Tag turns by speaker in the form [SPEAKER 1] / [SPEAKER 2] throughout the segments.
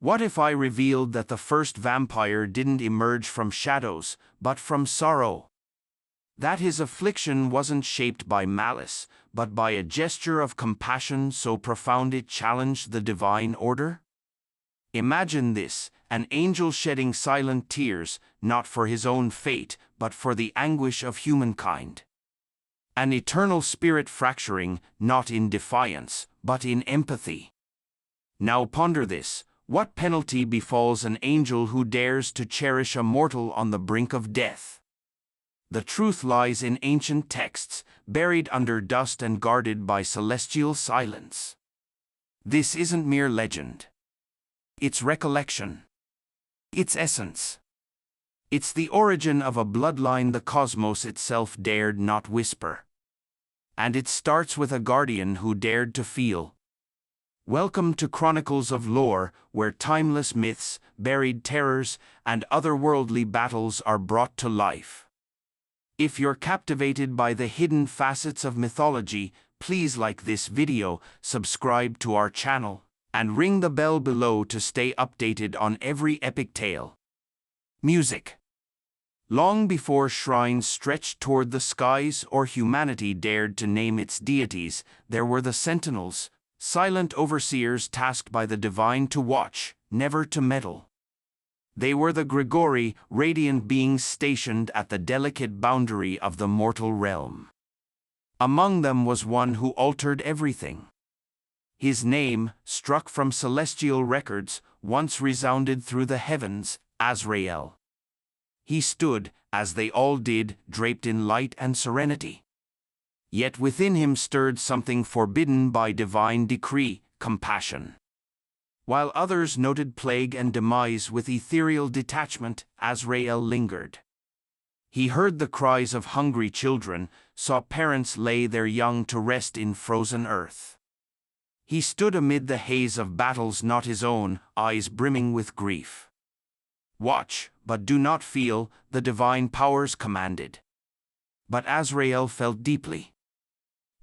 [SPEAKER 1] What if I revealed that the first vampire didn't emerge from shadows, but from sorrow? That his affliction wasn't shaped by malice, but by a gesture of compassion so profound it challenged the divine order? Imagine this, an angel shedding silent tears, not for his own fate, but for the anguish of humankind. An eternal spirit fracturing, not in defiance, but in empathy. Now ponder this, what penalty befalls an angel who dares to cherish a mortal on the brink of death? The truth lies in ancient texts, buried under dust and guarded by celestial silence. This isn't mere legend. It's recollection. It's essence. It's the origin of a bloodline the cosmos itself dared not whisper. And it starts with a guardian who dared to feel. Welcome to Chronicles of Lore, where timeless myths, buried terrors, and otherworldly battles are brought to life. If you're captivated by the hidden facets of mythology, please like this video, subscribe to our channel, and ring the bell below to stay updated on every epic tale. Music. Long before shrines stretched toward the skies or humanity dared to name its deities, there were the sentinels, silent overseers tasked by the divine to watch, never to meddle. They were the Grigori, radiant beings stationed at the delicate boundary of the mortal realm. Among them was one who altered everything. His name, struck from celestial records, once resounded through the heavens, Azrael. He stood, as they all did, draped in light and serenity. Yet within him stirred something forbidden by divine decree, compassion. While others noted plague and demise with ethereal detachment, Azrael lingered. He heard the cries of hungry children, saw parents lay their young to rest in frozen earth. He stood amid the haze of battles not his own, eyes brimming with grief. Watch, but do not feel, the divine powers commanded. But Azrael felt deeply.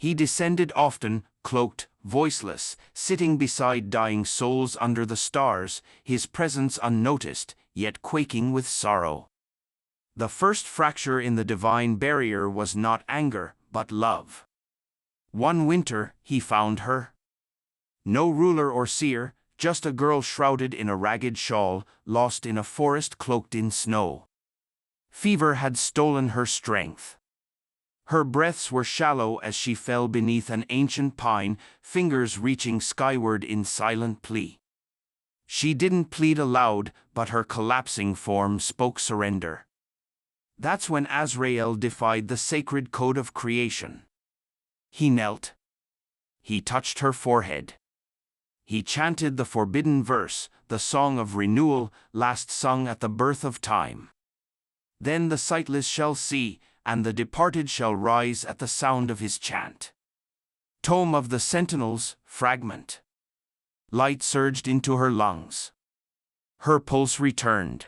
[SPEAKER 1] He descended often, cloaked, voiceless, sitting beside dying souls under the stars, his presence unnoticed, yet quaking with sorrow. The first fracture in the divine barrier was not anger, but love. One winter, he found her. No ruler or seer, just a girl shrouded in a ragged shawl, lost in a forest cloaked in snow. Fever had stolen her strength. Her breaths were shallow as she fell beneath an ancient pine, fingers reaching skyward in silent plea. She didn't plead aloud, but her collapsing form spoke surrender. That's when Azrael defied the sacred code of creation. He knelt. He touched her forehead. He chanted the forbidden verse, the song of renewal, last sung at the birth of time. Then the sightless shall see, and the departed shall rise at the sound of his chant. Tome of the Sentinels, fragment. Light surged into her lungs. Her pulse returned.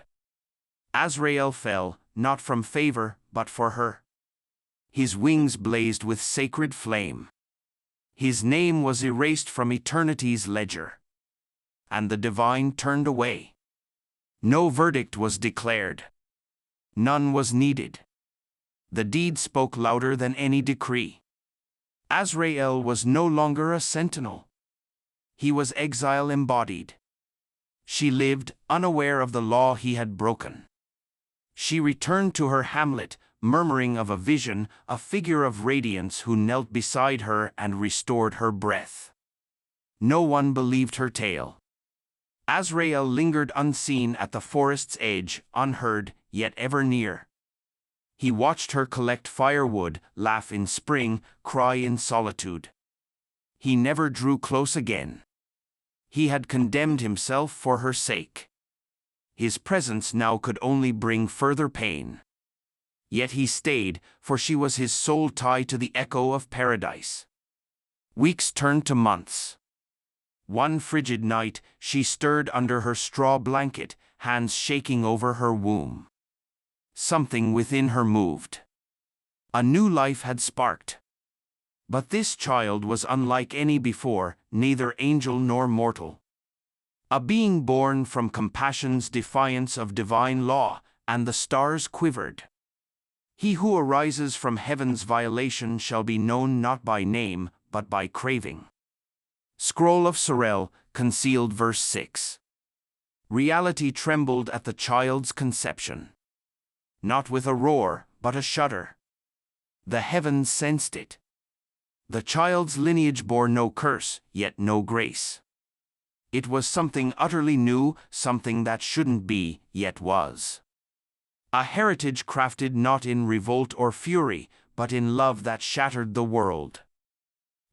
[SPEAKER 1] Azrael fell, not from favor, but for her. His wings blazed with sacred flame. His name was erased from eternity's ledger. And the divine turned away. No verdict was declared. None was needed. The deed spoke louder than any decree. Azrael was no longer a sentinel. He was exile embodied. She lived, unaware of the law he had broken. She returned to her hamlet, murmuring of a vision, a figure of radiance who knelt beside her and restored her breath. No one believed her tale. Azrael lingered unseen at the forest's edge, unheard, yet ever near. He watched her collect firewood, laugh in spring, cry in solitude. He never drew close again. He had condemned himself for her sake. His presence now could only bring further pain. Yet he stayed, for she was his sole tie to the echo of paradise. Weeks turned to months. One frigid night, she stirred under her straw blanket, hands shaking over her womb. Something within her moved. A new life had sparked. But this child was unlike any before, neither angel nor mortal. A being born from compassion's defiance of divine law, and the stars quivered. He who arises from heaven's violation shall be known not by name, but by craving. Scroll of Seraphil, concealed verse 6. Reality trembled at the child's conception. Not with a roar, but a shudder. The heavens sensed it. The child's lineage bore no curse, yet no grace. It was something utterly new, something that shouldn't be, yet was. A heritage crafted not in revolt or fury, but in love that shattered the world.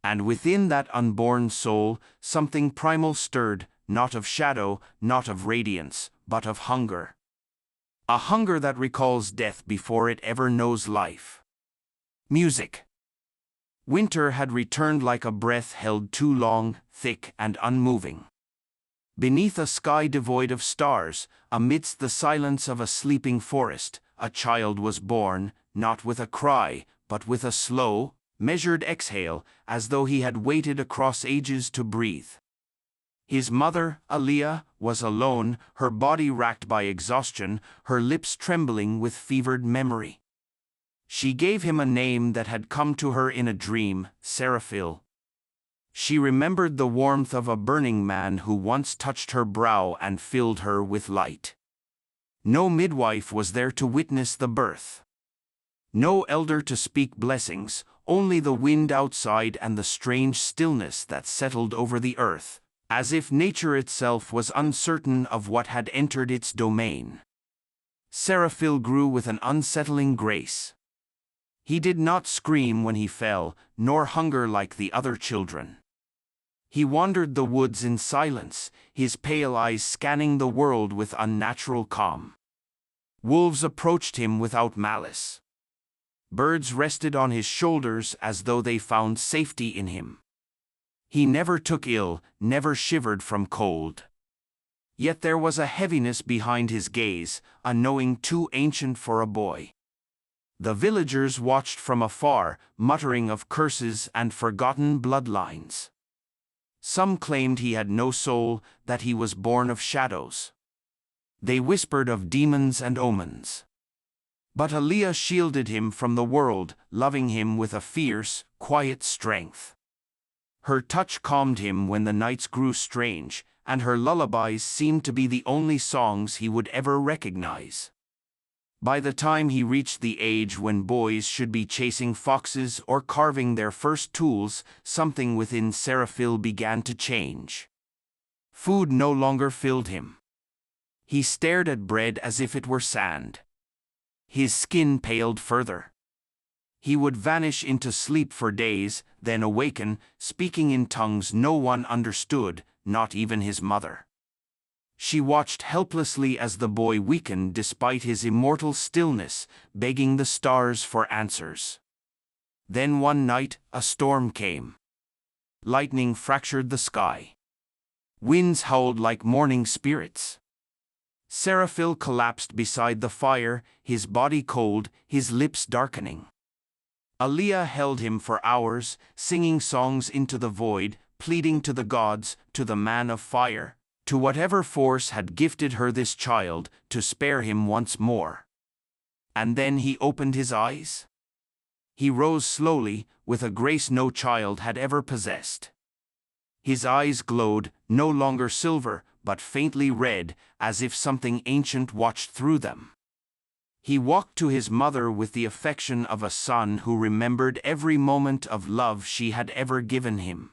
[SPEAKER 1] And within that unborn soul, something primal stirred, not of shadow, not of radiance, but of hunger. A hunger that recalls death before it ever knows life. Music. Winter had returned like a breath held too long, thick and unmoving. Beneath a sky devoid of stars, amidst the silence of a sleeping forest, a child was born, not with a cry, but with a slow, measured exhale, as though he had waited across ages to breathe. His mother, Aliyah, was alone, her body racked by exhaustion, her lips trembling with fevered memory. She gave him a name that had come to her in a dream, Seraphil. She remembered the warmth of a burning man who once touched her brow and filled her with light. No midwife was there to witness the birth. No elder to speak blessings, only the wind outside and the strange stillness that settled over the earth, as if nature itself was uncertain of what had entered its domain. Seraphil grew with an unsettling grace. He did not scream when he fell, nor hunger like the other children. He wandered the woods in silence, his pale eyes scanning the world with unnatural calm. Wolves approached him without malice. Birds rested on his shoulders as though they found safety in him. He never took ill, never shivered from cold. Yet there was a heaviness behind his gaze, a knowing too ancient for a boy. The villagers watched from afar, muttering of curses and forgotten bloodlines. Some claimed he had no soul, that he was born of shadows. They whispered of demons and omens. But Aliyah shielded him from the world, loving him with a fierce, quiet strength. Her touch calmed him when the nights grew strange, and her lullabies seemed to be the only songs he would ever recognize. By the time he reached the age when boys should be chasing foxes or carving their first tools, something within Seraphil began to change. Food no longer filled him. He stared at bread as if it were sand. His skin paled further. He would vanish into sleep for days, then awaken, speaking in tongues no one understood, not even his mother. She watched helplessly as the boy weakened despite his immortal stillness, begging the stars for answers. Then one night, a storm came. Lightning fractured the sky. Winds howled like mourning spirits. Seraphil collapsed beside the fire, his body cold, his lips darkening. Aliyah held him for hours, singing songs into the void, pleading to the gods, to the man of fire, to whatever force had gifted her this child, to spare him once more. And then he opened his eyes. He rose slowly, with a grace no child had ever possessed. His eyes glowed, no longer silver, but faintly red, as if something ancient watched through them. He walked to his mother with the affection of a son who remembered every moment of love she had ever given him.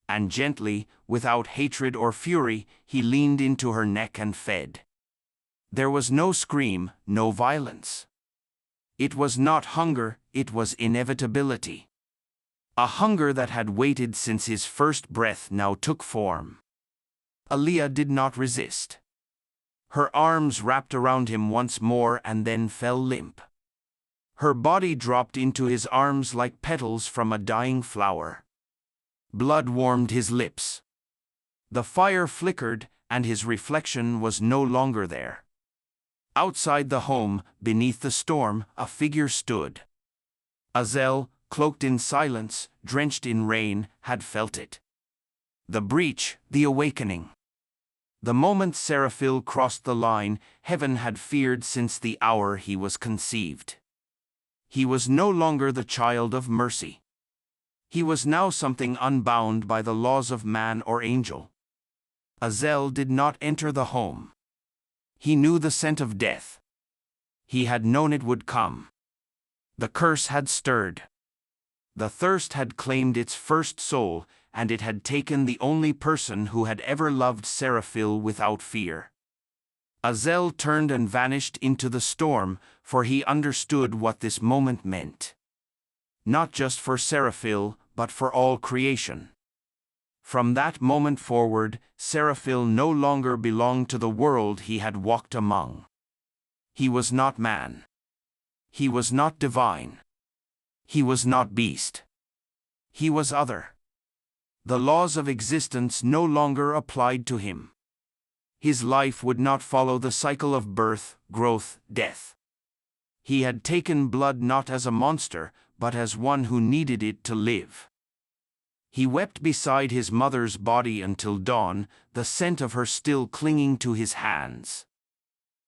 [SPEAKER 1] And gently, without hatred or fury, he leaned into her neck and fed. There was no scream, no violence. It was not hunger, it was inevitability. A hunger that had waited since his first breath now took form. Aliyah did not resist. Her arms wrapped around him once more and then fell limp. Her body dropped into his arms like petals from a dying flower. Blood warmed his lips. The fire flickered, and his reflection was no longer there. Outside the home, beneath the storm, a figure stood. Azel, cloaked in silence, drenched in rain, had felt it. The breach, the awakening. The moment Seraphil crossed the line, heaven had feared since the hour he was conceived. He was no longer the child of mercy. He was now something unbound by the laws of man or angel. Azel did not enter the home. He knew the scent of death. He had known it would come. The curse had stirred. The thirst had claimed its first soul, and it had taken the only person who had ever loved Seraphil without fear. Azel turned and vanished into the storm, for he understood what this moment meant. Not just for Seraphil, but for all creation. From that moment forward, Seraphil no longer belonged to the world he had walked among. He was not man. He was not divine. He was not beast. He was other. The laws of existence no longer applied to him. His life would not follow the cycle of birth, growth, death. He had taken blood not as a monster, but as one who needed it to live. He wept beside his mother's body until dawn, the scent of her still clinging to his hands.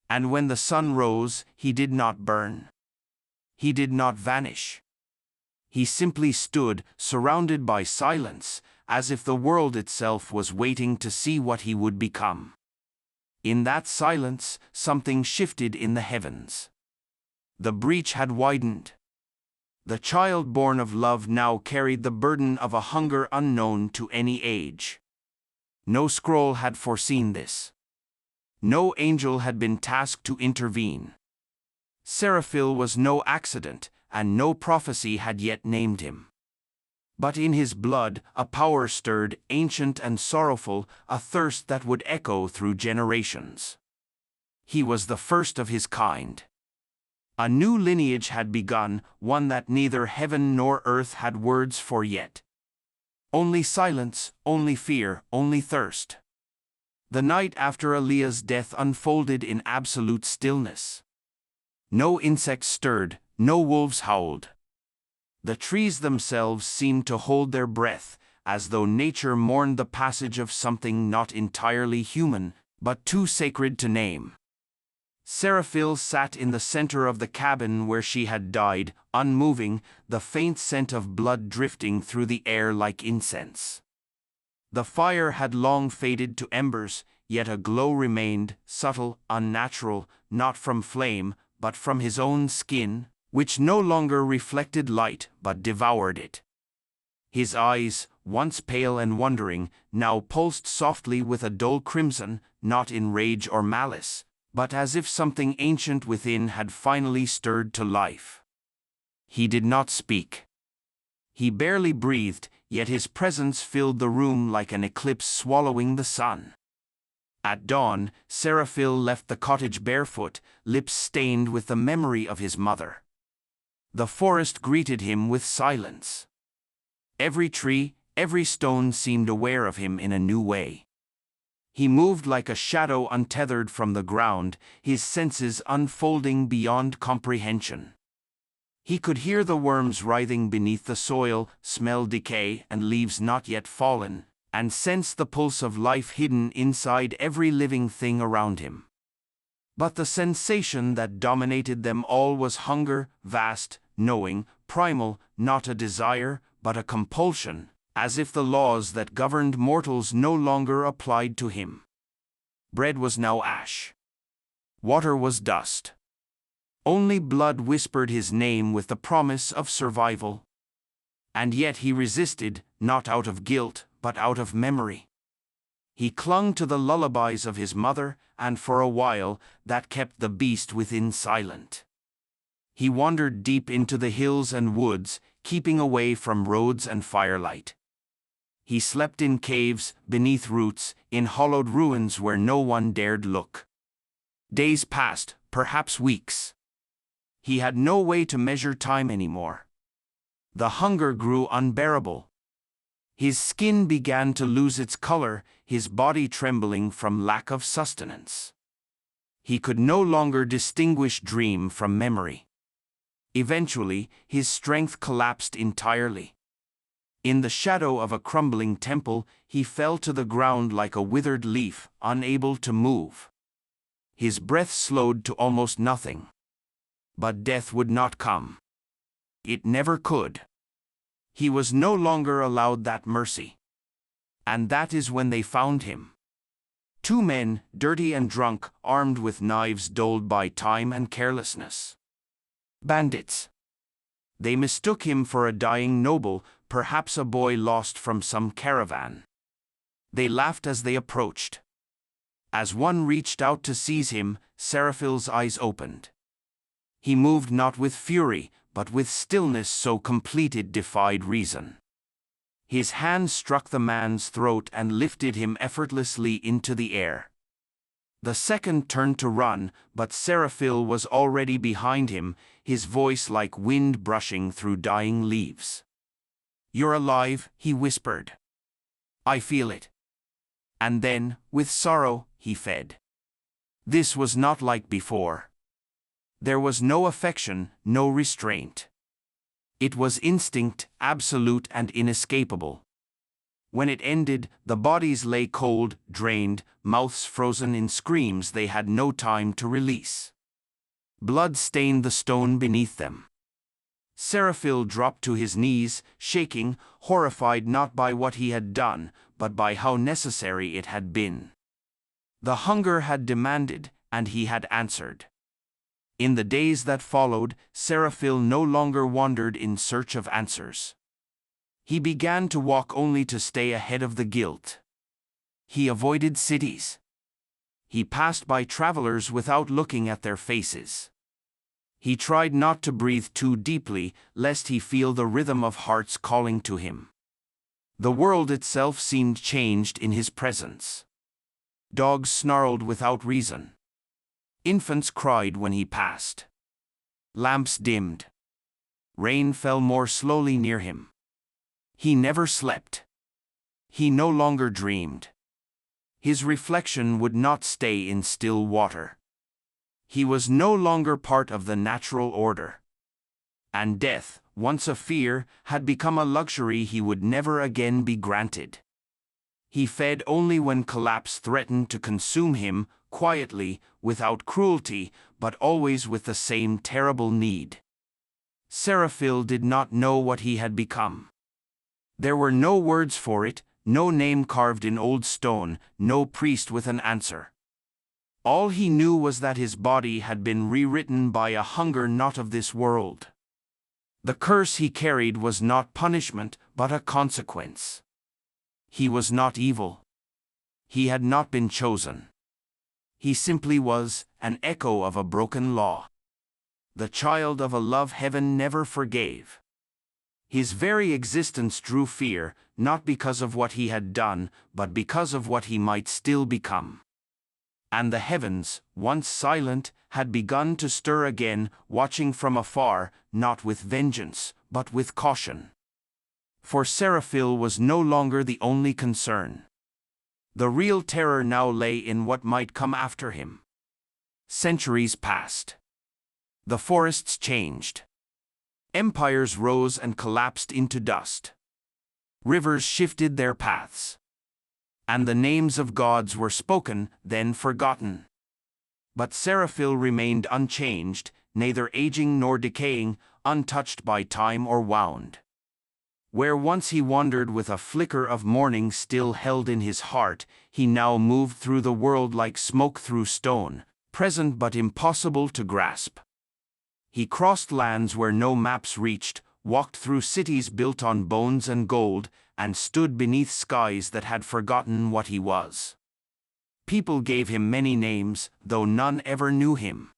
[SPEAKER 1] And when the sun rose, he did not burn. He did not vanish. He simply stood, surrounded by silence, as if the world itself was waiting to see what he would become. In that silence, something shifted in the heavens. The breach had widened. The child born of love now carried the burden of a hunger unknown to any age. No scroll had foreseen this. No angel had been tasked to intervene. Seraphil was no accident, and no prophecy had yet named him. But in his blood, a power stirred, ancient and sorrowful, a thirst that would echo through generations. He was the first of his kind. A new lineage had begun, one that neither heaven nor earth had words for yet. Only silence, only fear, only thirst. The night after Aaliyah's death unfolded in absolute stillness. No insects stirred, no wolves howled. The trees themselves seemed to hold their breath, as though nature mourned the passage of something not entirely human, but too sacred to name. Seraphil sat in the center of the cabin where she had died, unmoving, the faint scent of blood drifting through the air like incense. The fire had long faded to embers, yet a glow remained, subtle, unnatural, not from flame, but from his own skin, which no longer reflected light but devoured it. His eyes, once pale and wondering, now pulsed softly with a dull crimson, not in rage or malice, but as if something ancient within had finally stirred to life. He did not speak. He barely breathed, yet his presence filled the room like an eclipse swallowing the sun. At dawn, Seraphil left the cottage barefoot, lips stained with the memory of his mother. The forest greeted him with silence. Every tree, every stone seemed aware of him in a new way. He moved like a shadow untethered from the ground, his senses unfolding beyond comprehension. He could hear the worms writhing beneath the soil, smell decay and leaves not yet fallen, and sense the pulse of life hidden inside every living thing around him. But the sensation that dominated them all was hunger, vast, knowing, primal, not a desire, but a compulsion, as if the laws that governed mortals no longer applied to him. Bread was now ash. Water was dust. Only blood whispered his name with the promise of survival. And yet he resisted, not out of guilt, but out of memory. He clung to the lullabies of his mother, and for a while, that kept the beast within silent. He wandered deep into the hills and woods, keeping away from roads and firelight. He slept in caves, beneath roots, in hollowed ruins where no one dared look. Days passed, perhaps weeks. He had no way to measure time anymore. The hunger grew unbearable. His skin began to lose its color, his body trembling from lack of sustenance. He could no longer distinguish dream from memory. Eventually, his strength collapsed entirely. In the shadow of a crumbling temple, he fell to the ground like a withered leaf, unable to move. His breath slowed to almost nothing. But death would not come. It never could. He was no longer allowed that mercy. And that is when they found him. Two men, dirty and drunk, armed with knives dulled by time and carelessness. Bandits. They mistook him for a dying noble, perhaps a boy lost from some caravan. They laughed as they approached. As one reached out to seize him, Seraphil's eyes opened. He moved not with fury, but with stillness so complete it defied reason. His hand struck the man's throat and lifted him effortlessly into the air. The second turned to run, but Seraphil was already behind him, his voice like wind brushing through dying leaves. "You're alive," he whispered. "I feel it." And then, with sorrow, he fed. This was not like before. There was no affection, no restraint. It was instinct, absolute and inescapable. When it ended, the bodies lay cold, drained, mouths frozen in screams they had no time to release. Blood stained the stone beneath them. Seraphil dropped to his knees, shaking, horrified not by what he had done, but by how necessary it had been. The hunger had demanded, and he had answered. In the days that followed, Seraphil no longer wandered in search of answers. He began to walk only to stay ahead of the guilt. He avoided cities. He passed by travelers without looking at their faces. He tried not to breathe too deeply, lest he feel the rhythm of hearts calling to him. The world itself seemed changed in his presence. Dogs snarled without reason. Infants cried when he passed. Lamps dimmed. Rain fell more slowly near him. He never slept. He no longer dreamed. His reflection would not stay in still water. He was no longer part of the natural order. And death, once a fear, had become a luxury he would never again be granted. He fed only when collapse threatened to consume him, quietly, without cruelty, but always with the same terrible need. Seraphil did not know what he had become. There were no words for it, no name carved in old stone, no priest with an answer. All he knew was that his body had been rewritten by a hunger not of this world. The curse he carried was not punishment, but a consequence. He was not evil. He had not been chosen. He simply was, an echo of a broken law. The child of a love heaven never forgave. His very existence drew fear, not because of what he had done, but because of what he might still become. And the heavens, once silent, had begun to stir again, watching from afar, not with vengeance, but with caution. For Seraphil was no longer the only concern. The real terror now lay in what might come after him. Centuries passed. The forests changed. Empires rose and collapsed into dust. Rivers shifted their paths. And the names of gods were spoken, then forgotten. But Seraphil remained unchanged, neither aging nor decaying, untouched by time or wound. Where once he wandered with a flicker of morning still held in his heart, he now moved through the world like smoke through stone, present but impossible to grasp. He crossed lands where no maps reached, walked through cities built on bones and gold, and stood beneath skies that had forgotten what he was. People gave him many names, though none ever knew him.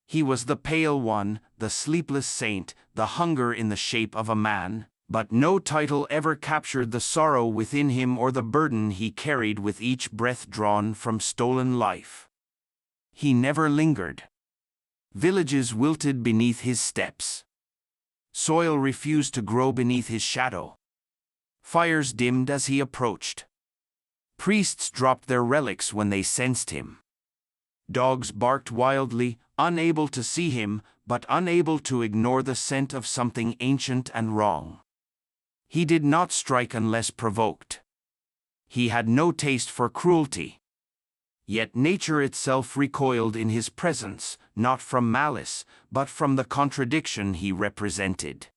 [SPEAKER 1] He was the Pale One, the Sleepless Saint, the Hunger in the shape of a man, but no title ever captured the sorrow within him or the burden he carried with each breath drawn from stolen life. He never lingered. Villages wilted beneath his steps. Soil refused to grow beneath his shadow. Fires dimmed as he approached. Priests dropped their relics when they sensed him. Dogs barked wildly, unable to see him, but unable to ignore the scent of something ancient and wrong. He did not strike unless provoked. He had no taste for cruelty. Yet nature itself recoiled in his presence, not from malice, but from the contradiction he represented.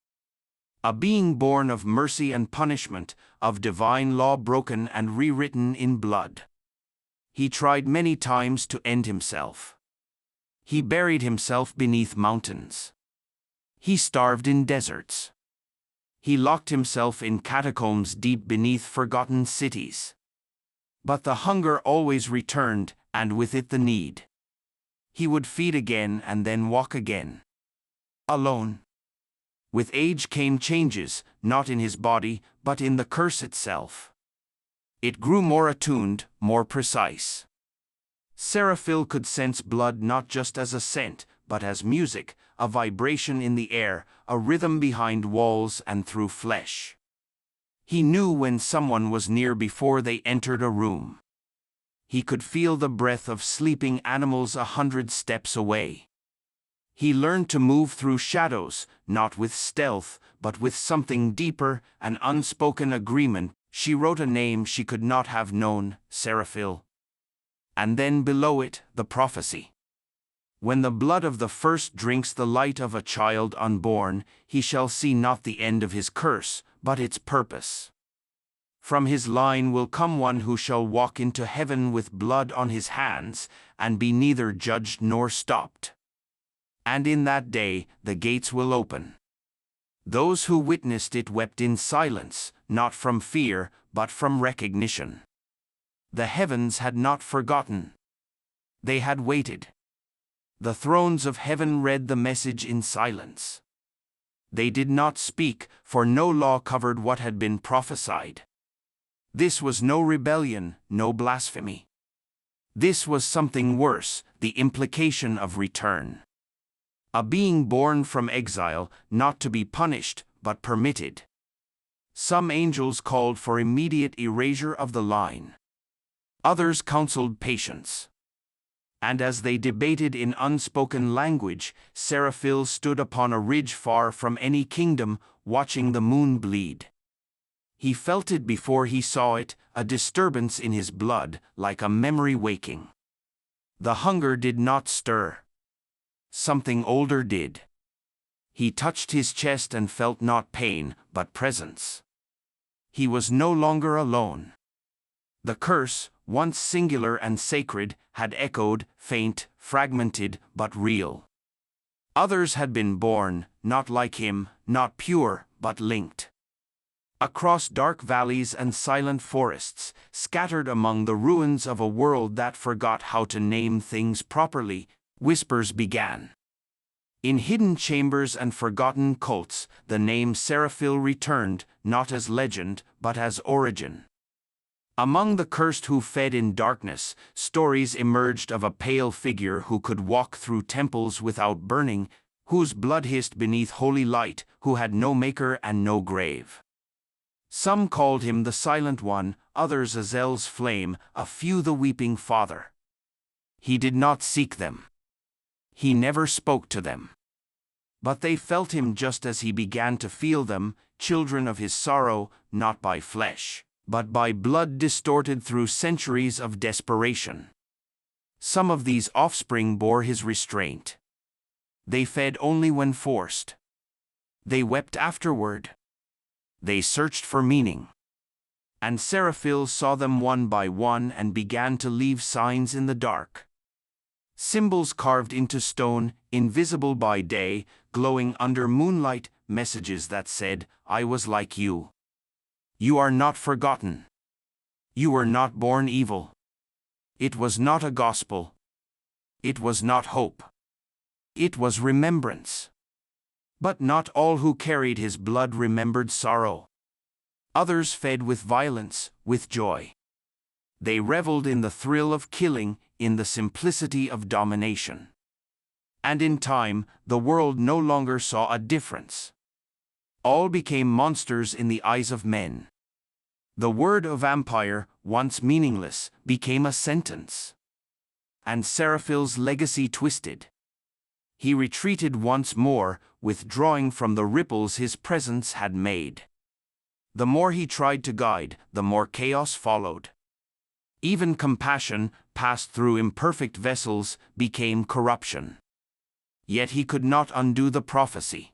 [SPEAKER 1] A being born of mercy and punishment, of divine law broken and rewritten in blood. He tried many times to end himself. He buried himself beneath mountains. He starved in deserts. He locked himself in catacombs deep beneath forgotten cities. But the hunger always returned, and with it the need. He would feed again and then walk again. Alone. With age came changes, not in his body, but in the curse itself. It grew more attuned, more precise. Seraphil could sense blood not just as a scent, but as music, a vibration in the air, a rhythm behind walls and through flesh. He knew when someone was near before they entered a room. He could feel the breath of sleeping animals 100 steps away. He learned to move through shadows, not with stealth, but with something deeper, an unspoken agreement. She wrote a name she could not have known, Seraphil. And then below it, the prophecy. When the blood of the first drinks the light of a child unborn, he shall see not the end of his curse, but its purpose. From his line will come one who shall walk into heaven with blood on his hands, and be neither judged nor stopped. And in that day the gates will open. Those who witnessed it wept in silence, not from fear, but from recognition. The heavens had not forgotten. They had waited. The thrones of heaven read the message in silence. They did not speak, for no law covered what had been prophesied. This was no rebellion, no blasphemy. This was something worse, the implication of return. A being born from exile, not to be punished, but permitted. Some angels called for immediate erasure of the line. Others counseled patience. And as they debated in unspoken language, Seraphil stood upon a ridge far from any kingdom, watching the moon bleed. He felt it before he saw it, a disturbance in his blood, like a memory waking. The hunger did not stir. Something older did. He touched his chest and felt not pain, but presence. He was no longer alone. The curse, once singular and sacred, had echoed, faint, fragmented, but real. Others had been born, not like him, not pure, but linked. Across dark valleys and silent forests, scattered among the ruins of a world that forgot how to name things properly, whispers began. In hidden chambers and forgotten cults, the name Seraphil returned, not as legend, but as origin. Among the cursed who fed in darkness, stories emerged of a pale figure who could walk through temples without burning, whose blood hissed beneath holy light, who had no maker and no grave. Some called him the Silent One, others Azel's Flame, a few the Weeping Father. He did not seek them. He never spoke to them. But they felt him just as he began to feel them, children of his sorrow, not by flesh, but by blood distorted through centuries of desperation. Some of these offspring bore his restraint. They fed only when forced. They wept afterward. They searched for meaning. And Seraphil saw them one by one and began to leave signs in the dark. Symbols carved into stone, invisible by day, glowing under moonlight, messages that said, "I was like you. You are not forgotten. You were not born evil." It was not a gospel. It was not hope. It was remembrance. But not all who carried his blood remembered sorrow. Others fed with violence, with joy. They reveled in the thrill of killing, in the simplicity of domination. And in time, the world no longer saw a difference. All became monsters in the eyes of men. The word of vampire, once meaningless, became a sentence. And Seraphil's legacy twisted. He retreated once more, withdrawing from the ripples his presence had made. The more he tried to guide, the more chaos followed. Even compassion, passed through imperfect vessels, became corruption. Yet he could not undo the prophecy.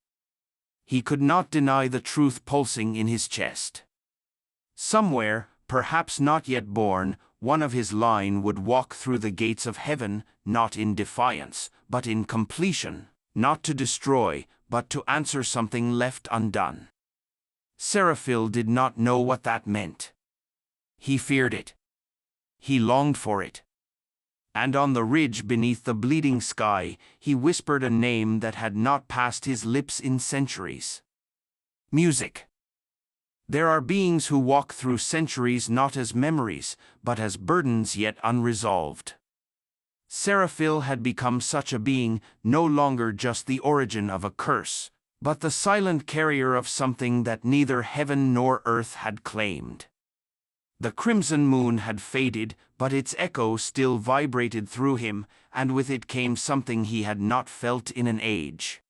[SPEAKER 1] He could not deny the truth pulsing in his chest. Somewhere, perhaps not yet born, one of his line would walk through the gates of heaven, not in defiance, but in completion, not to destroy, but to answer something left undone. Seraphil did not know what that meant. He feared it. He longed for it. And on the ridge beneath the bleeding sky, he whispered a name that had not passed his lips in centuries. Music. There are beings who walk through centuries not as memories, but as burdens yet unresolved. Seraphil had become such a being, no longer just the origin of a curse, but the silent carrier of something that neither heaven nor earth had claimed. The crimson moon had faded, but its echo still vibrated through him, and with it came something he had not felt in an age.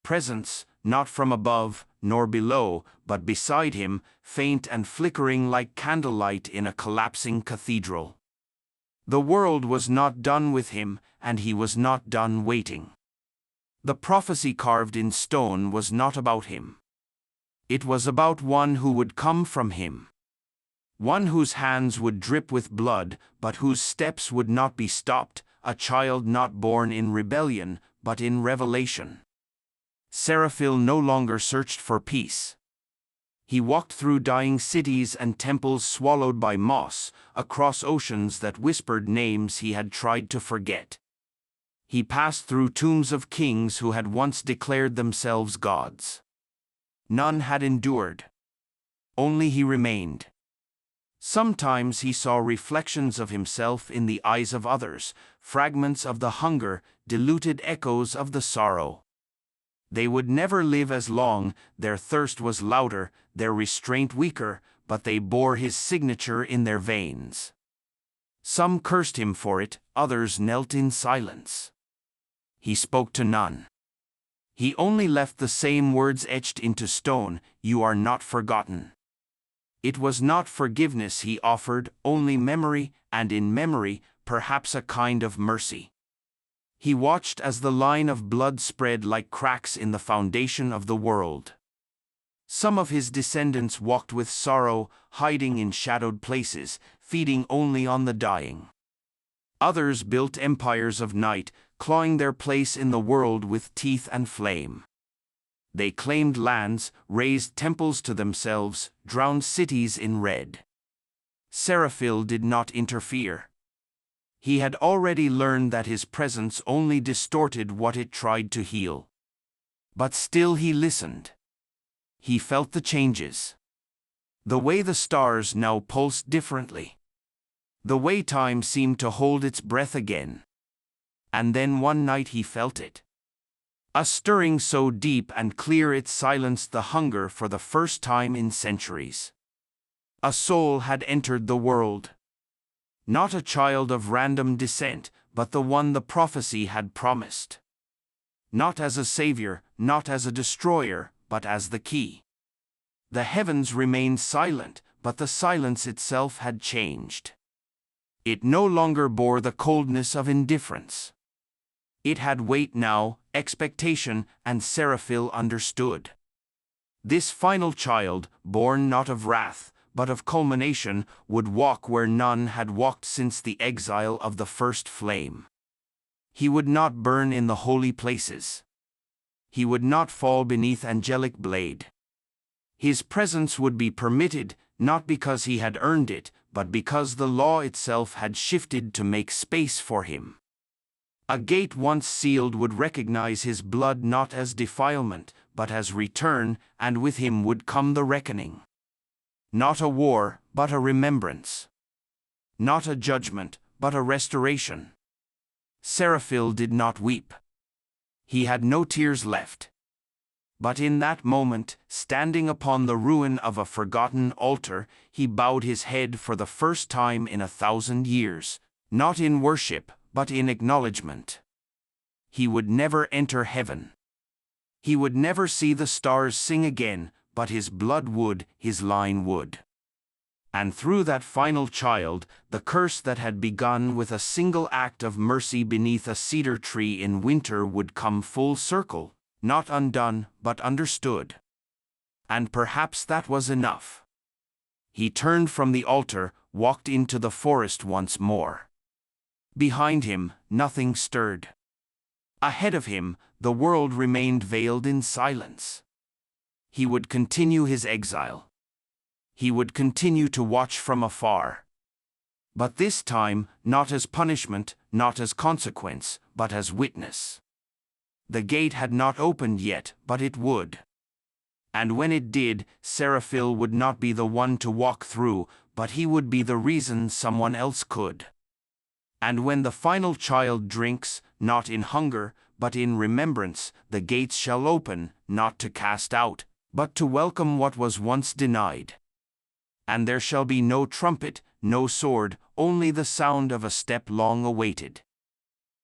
[SPEAKER 1] Presence, not from above, nor below, but beside him, faint and flickering like candlelight in a collapsing cathedral. The world was not done with him, and he was not done waiting. The prophecy carved in stone was not about him. It was about one who would come from him. One whose hands would drip with blood, but whose steps would not be stopped, a child not born in rebellion, but in revelation. Seraphil no longer searched for peace. He walked through dying cities and temples swallowed by moss, across oceans that whispered names he had tried to forget. He passed through tombs of kings who had once declared themselves gods. None had endured. Only he remained. Sometimes he saw reflections of himself in the eyes of others, fragments of the hunger, diluted echoes of the sorrow. They would never live as long, their thirst was louder, their restraint weaker, but they bore his signature in their veins. Some cursed him for it, others knelt in silence. He spoke to none. He only left the same words etched into stone, "You are not forgotten." It was not forgiveness he offered, only memory, and in memory, perhaps a kind of mercy. He watched as the line of blood spread like cracks in the foundation of the world. Some of his descendants walked with sorrow, hiding in shadowed places, feeding only on the dying. Others built empires of night, clawing their place in the world with teeth and flame. They claimed lands, raised temples to themselves, drowned cities in red. Seraphil did not interfere. He had already learned that his presence only distorted what it tried to heal. But still he listened. He felt the changes. The way the stars now pulsed differently. The way time seemed to hold its breath again. And then one night he felt it. A stirring so deep and clear it silenced the hunger for the first time in centuries. A soul had entered the world. Not a child of random descent, but the one the prophecy had promised. Not as a savior, not as a destroyer, but as the key. The heavens remained silent, but the silence itself had changed. It no longer bore the coldness of indifference. It had weight now, expectation, and Seraphil understood. This final child, born not of wrath, but of culmination, would walk where none had walked since the exile of the first flame. He would not burn in the holy places. He would not fall beneath angelic blade. His presence would be permitted, not because he had earned it, but because the law itself had shifted to make space for him. A gate once sealed would recognize his blood not as defilement, but as return, and with him would come the reckoning. Not a war, but a remembrance. Not a judgment, but a restoration. Seraphil did not weep. He had no tears left. But in that moment, standing upon the ruin of a forgotten altar, he bowed his head for the first time in 1,000 years, not in worship, but in acknowledgement. He would never enter heaven. He would never see the stars sing again, but his blood would, his line would. And through that final child, the curse that had begun with a single act of mercy beneath a cedar tree in winter would come full circle, not undone, but understood. And perhaps that was enough. He turned from the altar, walked into the forest once more. Behind him, nothing stirred. Ahead of him, the world remained veiled in silence. He would continue his exile. He would continue to watch from afar. But this time, not as punishment, not as consequence, but as witness. The gate had not opened yet, but it would. And when it did, Seraphil would not be the one to walk through, but he would be the reason someone else could. And when the final child drinks, not in hunger, but in remembrance, the gates shall open, not to cast out, but to welcome what was once denied. And there shall be no trumpet, no sword, only the sound of a step long awaited.